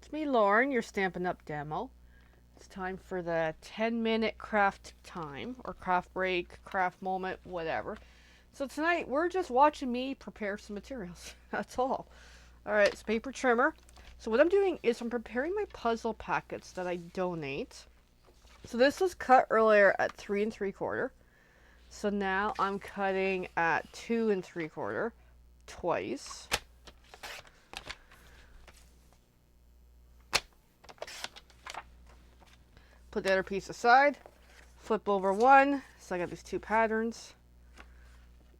It's me, Lauren, your Stampin' Up! Demo. It's time for the 10-minute craft time, or craft break, craft moment, whatever. So tonight, we're just watching me prepare some materials. That's all. Alright, it's paper trimmer. So what I'm doing is I'm preparing my puzzle packets that I donate. So this was cut earlier at 3 3/4. So now I'm cutting at 2 3/4 twice. Put the other piece aside, flip over one, so I got these two patterns,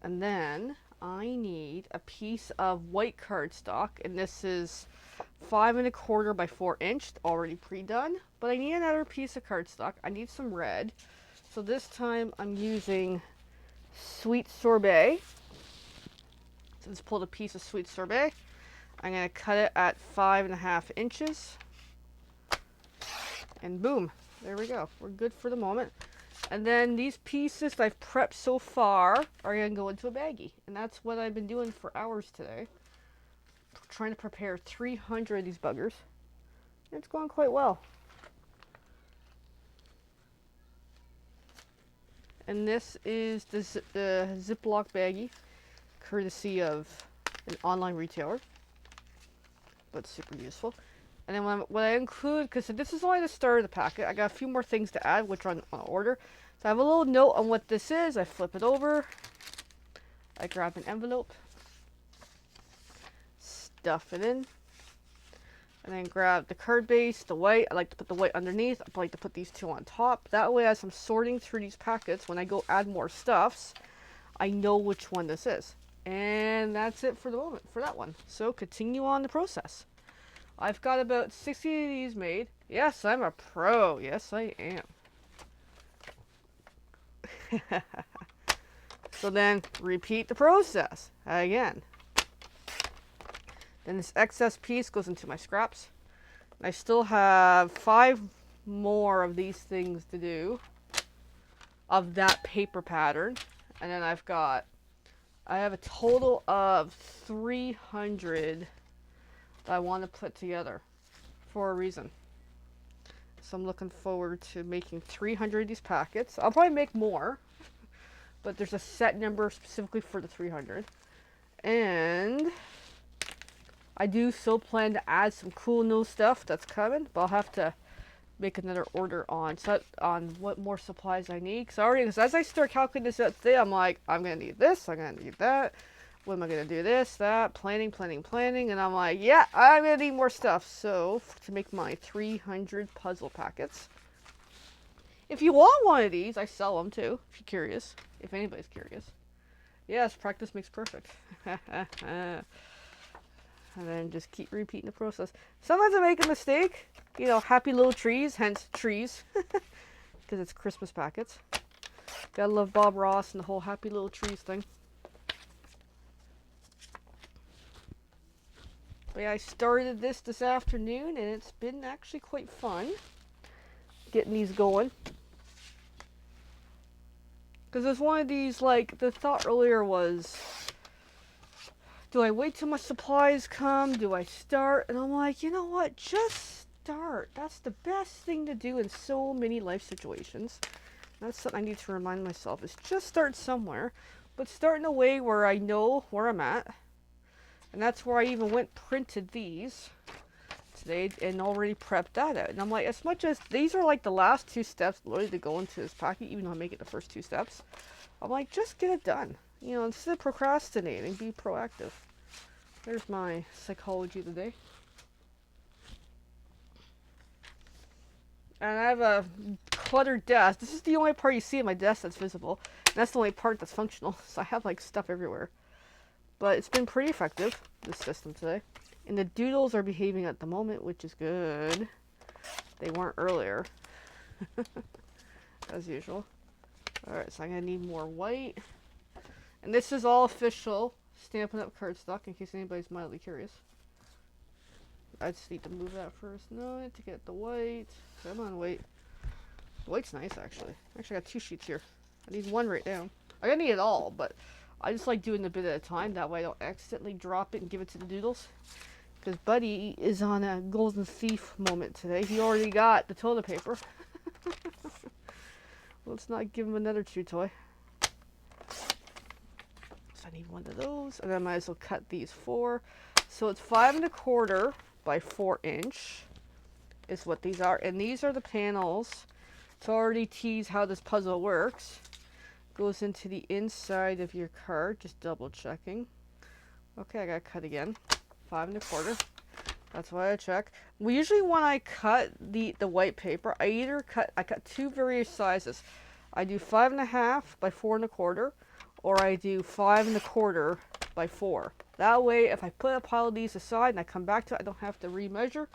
and then I need a piece of white cardstock, and this is 5 1/4 by 4 inch, already pre-done, but I need another piece of cardstock. I need some red, so this time I'm using Sweet Sorbet. So let's pull a piece of Sweet Sorbet. I'm going to cut it at 5 1/2 inches, and boom. There we go. We're good for the moment. And then these pieces that I've prepped so far are going to go into a baggie. And that's what I've been doing for hours today. Trying to prepare 300 of these buggers. It's going quite well. And this is the Ziploc baggie, courtesy of an online retailer. But super useful. And then what I include, because this is only the start of the packet, I got a few more things to add, which are on order. So I have a little note on what this is. I flip it over. I grab an envelope. Stuff it in. And then grab the card base, the white. I like to put the white underneath. I like to put these two on top. That way, as I'm sorting through these packets, when I go add more stuffs, I know which one this is. And that's it for the moment, for that one. So continue on the process. I've got about 60 of these made. Yes, I'm a pro. Yes, I am. So then, repeat the process again. Then this excess piece goes into my scraps. I still have 5 more of these things to do of that paper pattern. And then I have a total of 300 that I want to put together for a reason. So I'm looking forward to making 300 of these packets. I'll probably make more, but there's a set number specifically for the 300. And I do still plan to add some cool new stuff that's coming, but I'll have to make another order on what more supplies I need. Because as I start calculating this out today, I'm like, I'm going to need this, I'm going to need that. What am I going to do? This, that, planning. And I'm like, yeah, I'm going to need more stuff. So, to make my 300 puzzle packets. If you want one of these, I sell them too, if you're curious. If anybody's curious. Yes, practice makes perfect. And then just keep repeating the process. Sometimes I make a mistake. You know, happy little trees, hence trees. Because it's Christmas packets. Gotta love Bob Ross and the whole happy little trees thing. But yeah, I started this afternoon, and it's been actually quite fun getting these going. Because there's one of these, like, the thought earlier was, do I wait till my supplies come? Do I start? And I'm like, you know what? Just start. That's the best thing to do in so many life situations. That's something I need to remind myself, is just start somewhere. But start in a way where I know where I'm at. And that's where I even printed these today and already prepped that out. And I'm like, as much as these are like the last 2 steps literally to go into this packet, even though I make it the first 2 steps, I'm like, just get it done. You know, instead of procrastinating, be proactive. There's my psychology of the day. And I have a cluttered desk. This is the only part you see of my desk that's visible. And that's the only part that's functional. So I have like stuff everywhere. But it's been pretty effective, this system today. And the doodles are behaving at the moment, which is good. They weren't earlier. As usual. Alright, so I'm going to need more white. And this is all official Stampin' Up! Cardstock, in case anybody's mildly curious. I just need to move that first. No, I need to get the white. Come on, white. The white's nice, actually. Actually, I got 2 sheets here. I need one right now. I don't need it all, but I just like doing a bit at a time. That way I don't accidentally drop it and give it to the doodles. Because Buddy is on a golden thief moment today. He already got the toilet paper. Let's not give him another chew toy. So I need one of those, and I might as well cut these 4. So it's 5¼ by 4" is what these are, and these are the panels to already tease how this puzzle works. Goes into the inside of your card, just double checking. Okay, I gotta cut again. 5¼ That's why I check. Usually when I cut the white paper, I cut 2 various sizes. I do 5½ by 4¼ or I do 5¼ by 4. That way, if I put a pile of these aside and I come back to it, I don't have to remeasure.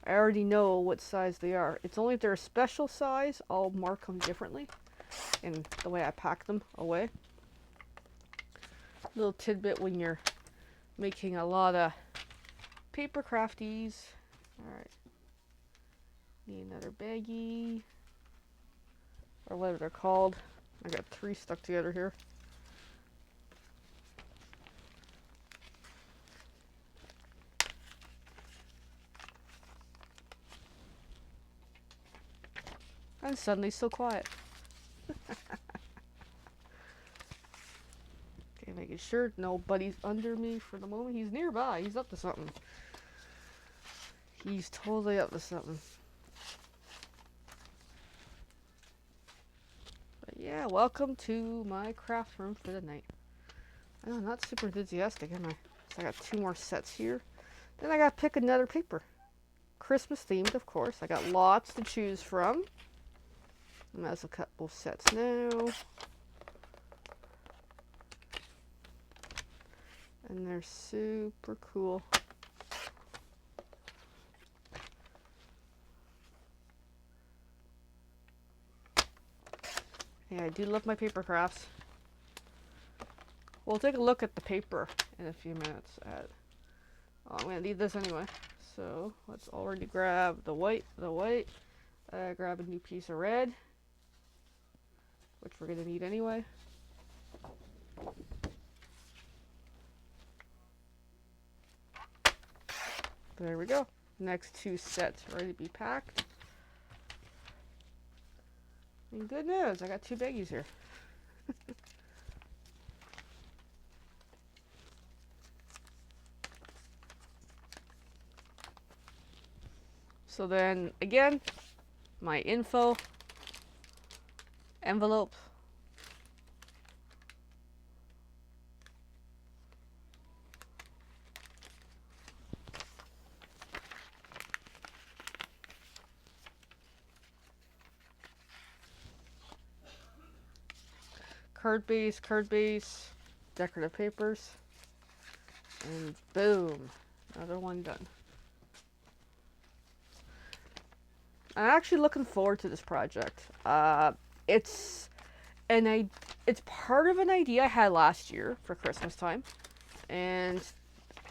I already know what size they are. It's only if they're a special size, I'll mark them differently in the way I pack them away. Little tidbit when you're making a lot of paper crafties. Alright. Need another baggie. Or whatever they're called. I got 3 stuck together here. And suddenly so quiet. Okay, making sure nobody's under me for the moment. He's nearby. He's up to something. He's totally up to something. But yeah, welcome to my craft room for the night. I know, not super enthusiastic, am I? So I got 2 more sets here. Then I gotta pick another paper. Christmas themed, of course. I got lots to choose from. I might as well cut both sets now. And they're super cool. Yeah, I do love my paper crafts. We'll take a look at the paper in a few minutes. I'm going to need this anyway. So let's already grab the white. Grab a new piece of red, which we're going to need anyway. There we go. Next 2 sets ready to be packed. And good news, I got 2 baggies here. So then, again, my info envelope. Card base, decorative papers, and boom, another one done. I'm actually looking forward to this project. It's part of an idea I had last year for Christmas time, and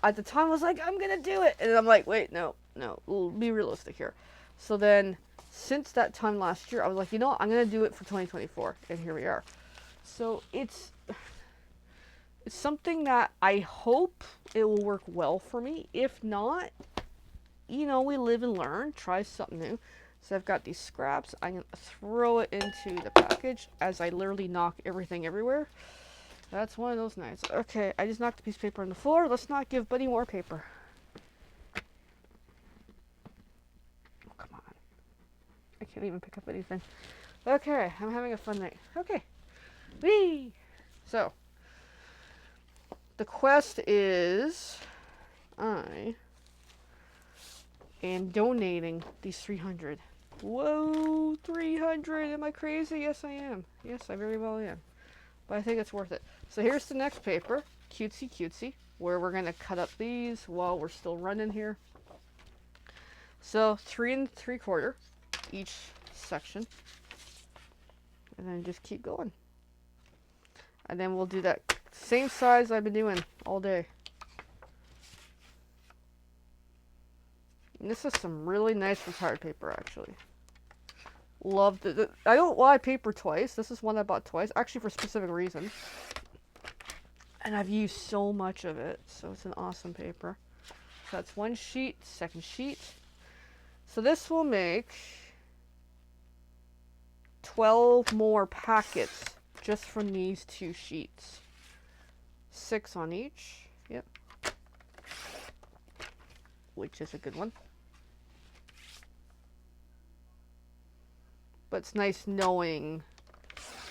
at the time I was like, I'm gonna do it, and I'm like, wait, no, we'll be realistic here. So then, since that time last year, I was like, you know what, I'm gonna do it for 2024, and here we are. So it's something that I hope it will work well for me. If not, we live and learn, try something new. So I've got these scraps. I'm going to throw it into the package as I literally knock everything everywhere. That's one of those nights. Okay, I just knocked a piece of paper on the floor. Let's not give Buddy more paper. Oh, come on. I can't even pick up anything. Okay, I'm having a fun night. Okay. Whee! So, the quest is I am donating these 300. Whoa, 300! Am I crazy? Yes, I am. Yes, I very well am. But I think it's worth it. So here's the next paper, cutesy, where we're going to cut up these while we're still running here. So 3 3/4 each section. And then just keep going. And then we'll do that same size I've been doing all day. And this is some really nice retired paper, actually. Loved it. I don't buy paper twice. This is one I bought twice, actually for specific reasons. And I've used so much of it, so it's an awesome paper. So that's one sheet, second sheet. So this will make 12 more packets just from these 2 sheets. 6 on each. Yep. Which is a good one. But it's nice knowing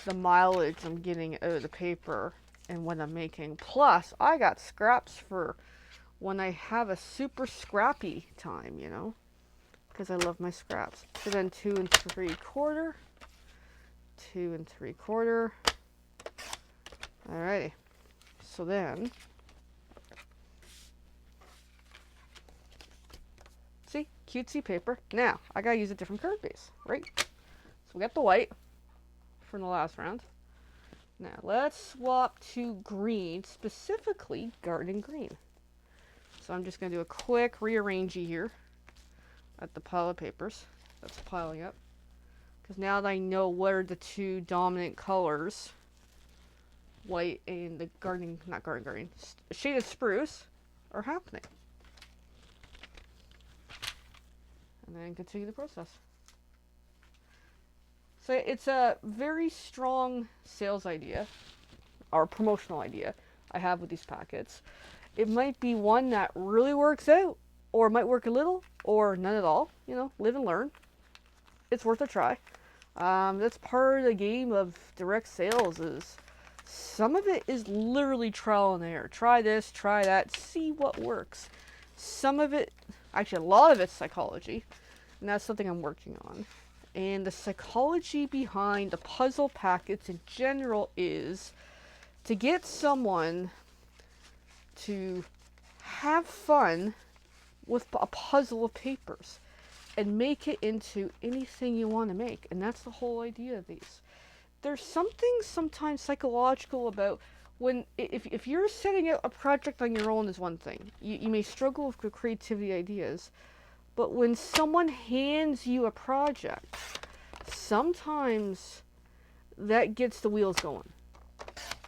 the mileage I'm getting out of the paper and what I'm making. Plus, I got scraps for when I have a super scrappy time, you know, because I love my scraps. So then 2 3/4, 2 3/4. Alrighty. So then, see, cutesy paper. Now, I gotta use a different card base, right? So we got the white from the last round. Now, let's swap to green, specifically garden green. So I'm just gonna do a quick rearrangey here at the pile of papers that's piling up. Because now that I know what are the 2 dominant colors, white and the not garden green, shaded spruce, are happening. And then continue the process. So it's a very strong sales idea, or promotional idea, I have with these packets. It might be one that really works out, or it might work a little, or none at all. You know, live and learn. It's worth a try. That's part of the game of direct sales, is some of it is literally trial and error. Try this, try that, see what works. Some of it, actually a lot of it's psychology, and that's something I'm working on. And the psychology behind the puzzle packets in general is to get someone to have fun with a puzzle of papers and make it into anything you want to make. And that's the whole idea of these. There's something sometimes psychological about when, if you're setting out a project on your own is one thing. You may struggle with creativity ideas. But when someone hands you a project, sometimes that gets the wheels going.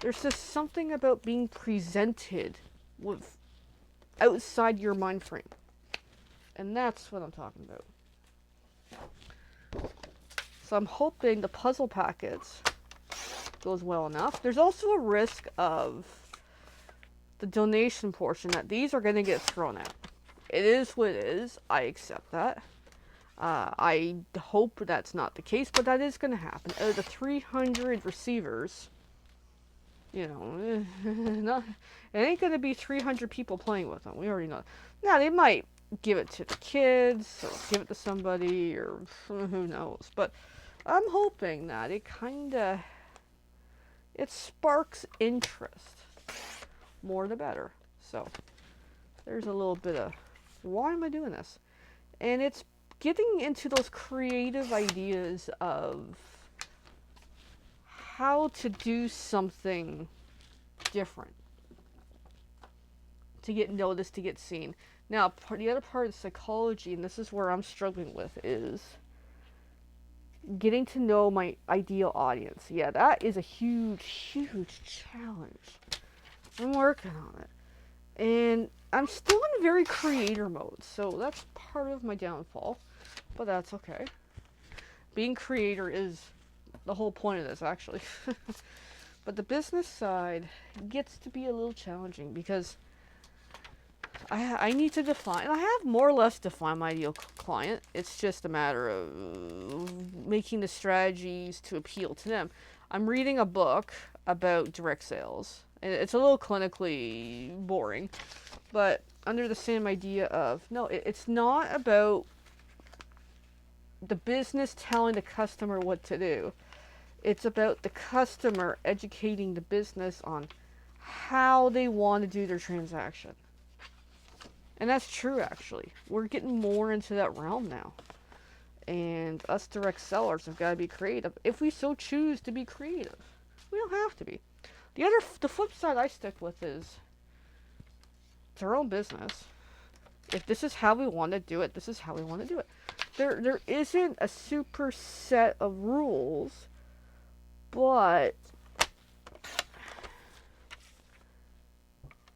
There's just something about being presented with outside your mind frame. And that's what I'm talking about. So I'm hoping the puzzle packets goes well enough. There's also a risk of the donation portion that these are going to get thrown out. It is what it is. I accept that. I hope that's not the case, but that is going to happen. Out of the 300 receivers, you know, it ain't going to be 300 people playing with them. We already know. Now, they might give it to the kids, or give it to somebody, or who knows. But I'm hoping that it sparks interest. More the better. So, there's a little bit of, why am I doing this? And it's getting into those creative ideas of how to do something different to get noticed, to get seen. Now, the other part of psychology, and this is where I'm struggling with, is getting to know my ideal audience. Yeah, that is a huge, huge challenge. I'm working on it. And I'm still in very creator mode, so that's part of my downfall, but that's okay. Being creator is the whole point of this, actually. But the business side gets to be a little challenging because I need to define, I have more or less defined my ideal client. It's just a matter of making the strategies to appeal to them. I'm reading a book about direct sales. It's a little clinically boring, but under the same idea of, no, it's not about the business telling the customer what to do. It's about the customer educating the business on how they want to do their transaction. And that's true, actually. We're getting more into that realm now. And us direct sellers have got to be creative, if we so choose to be creative. We don't have to be. The flip side I stick with is, it's our own business. If this is how we want to do it, this is how we want to do it. There isn't a super set of rules, but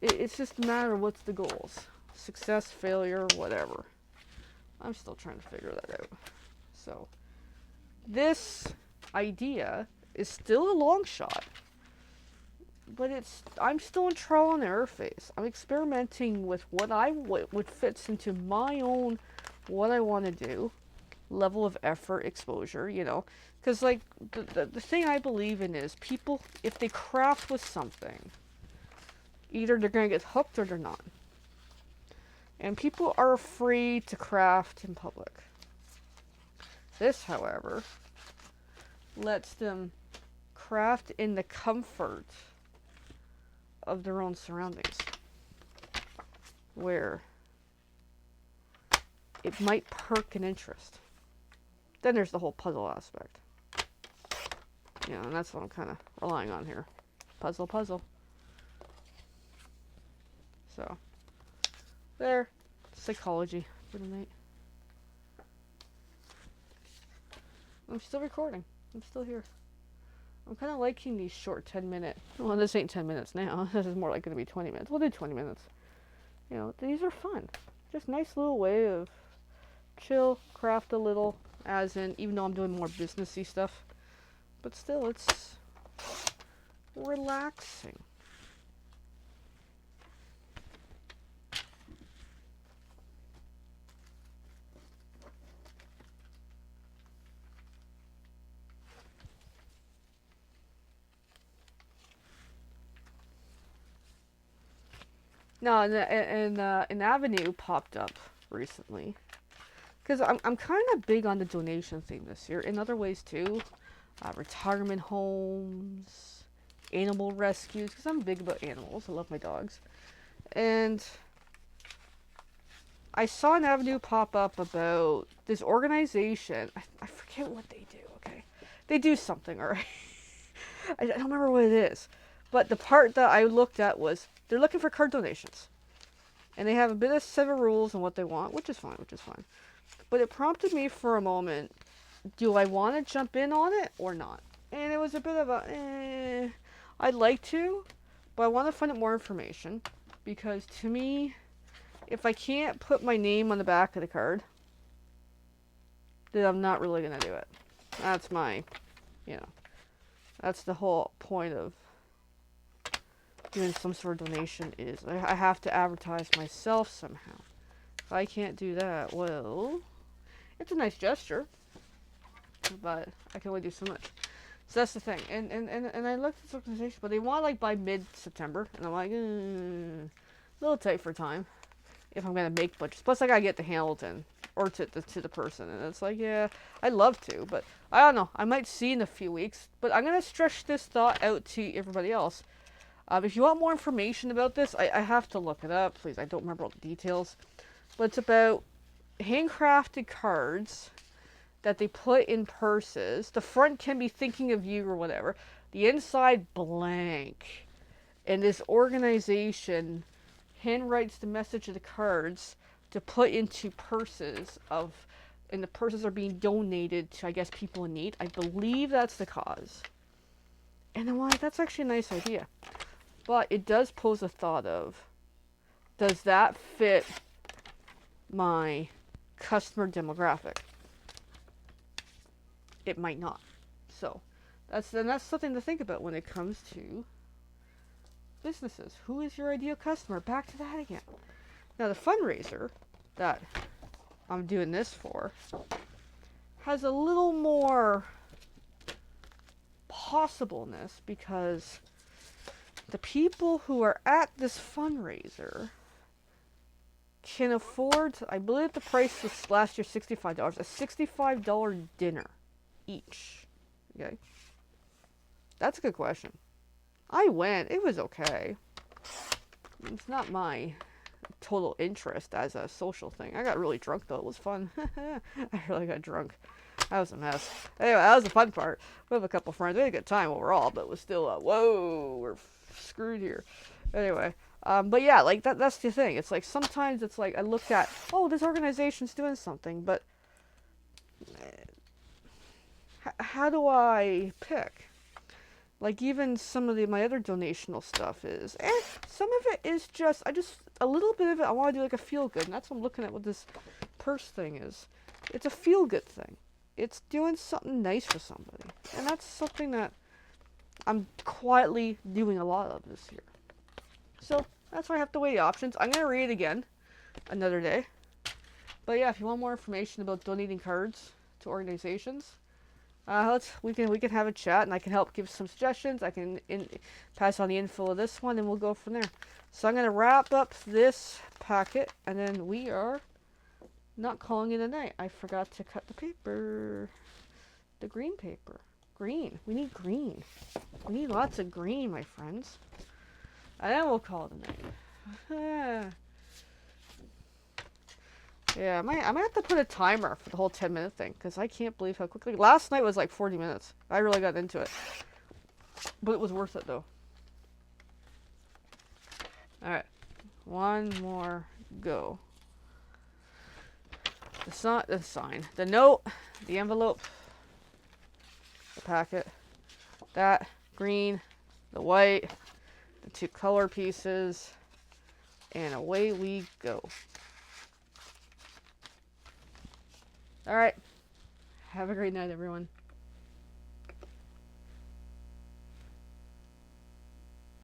it's just a matter of what's the goals. success, failure, whatever. I'm still trying to figure that out. So, this idea is still a long shot, but I'm still in trial and error phase. I'm experimenting with what fits into my own, what I want to do, level of effort, exposure, you know. Because, like, the thing I believe in is people, if they craft with something, either they're going to get hooked or they're not. And people are afraid to craft in public. This, however, lets them craft in the comfort of their own surroundings, where it might perk an interest. Then there's the whole puzzle aspect. Yeah, and that's what I'm kind of relying on here. Puzzle. So, there. Psychology for the night. I'm still recording. I'm still here. I'm kind of liking these short 10-minute. Well, this ain't 10 minutes now. This is more like going to be 20 minutes. We'll do 20 minutes. You know, these are fun. Just nice little way of chill, craft a little, as in, even though I'm doing more businessy stuff. But still, it's relaxing. No, an avenue popped up recently. Because I'm kind of big on the donation thing this year. In other ways, too. Retirement homes, animal rescues. Because I'm big about animals. I love my dogs. And I saw an avenue pop up about this organization. I forget what they do, okay? They do something, alright? I don't remember what it is. But the part that I looked at was they're looking for card donations. And they have a bit of set of rules on what they want, which is fine. But it prompted me for a moment, do I want to jump in on it or not? And it was a bit of a, I'd like to, but I want to find out more information. Because to me, if I can't put my name on the back of the card, then I'm not really going to do it. That's my, that's the whole point of doing some sort of donation is I have to advertise myself somehow. If I can't do that, well, it's a nice gesture, but I can only do so much. So that's the thing. And I looked at this organization, but they want like by mid-September, and I'm like, a little tight for time if I'm gonna make budgets. Plus, I gotta get to Hamilton or to the person, and it's like, yeah, I'd love to, but I don't know. I might see in a few weeks, but I'm gonna stretch this thought out to everybody else. If you want more information about this, I have to look it up. Please, I don't remember all the details. But it's about handcrafted cards that they put in purses. The front can be thinking of you or whatever. The inside blank. And this organization handwrites the message of the cards to put into purses and the purses are being donated to, I guess, people in need. I believe that's the cause. And I'm like, that's actually a nice idea. But it does pose a thought of, does that fit my customer demographic? It might not. So, that's something to think about when it comes to businesses. Who is your ideal customer? Back to that again. Now, the fundraiser that I'm doing this for has a little more possibleness because the people who are at this fundraiser can afford, I believe the price was last year $65, a $65 dinner each. Okay? That's a good question. I went. It was okay. It's not my total interest as a social thing. I got really drunk, though. It was fun. I really got drunk. That was a mess. Anyway, that was the fun part. We have a couple friends. We had a good time overall, but it was still whoa, we're screwed here. Anyway, but yeah, like that's the thing. It's like sometimes it's like I look at, oh, this organization's doing something, but how do I pick? Like even some of my other donational stuff is, some of it is just, a little bit of it, I want to do like a feel good. And that's what I'm looking at what this purse thing is. It's a feel good thing. It's doing something nice for somebody. And that's something that I'm quietly doing a lot of this year. So that's why I have to weigh the options. I'm going to read it again another day. But yeah, if you want more information about donating cards to organizations, we can have a chat, and I can help give some suggestions. I can pass on the info of this one, and we'll go from there. So I'm going to wrap up this packet, and then we are not calling it a night. I forgot to cut the paper. The green paper. Green. We need green. We need lots of green, my friends. And then we'll call it a night. Yeah, I might have to put a timer for the whole 10-minute thing, because I can't believe how quickly. Last night was like 40 minutes. I really got into it. But it was worth it, though. Alright. One more go. The sign. The note. The envelope. The packet. That. Green. The white. The 2 color pieces. And away we go. Alright. Have a great night, everyone.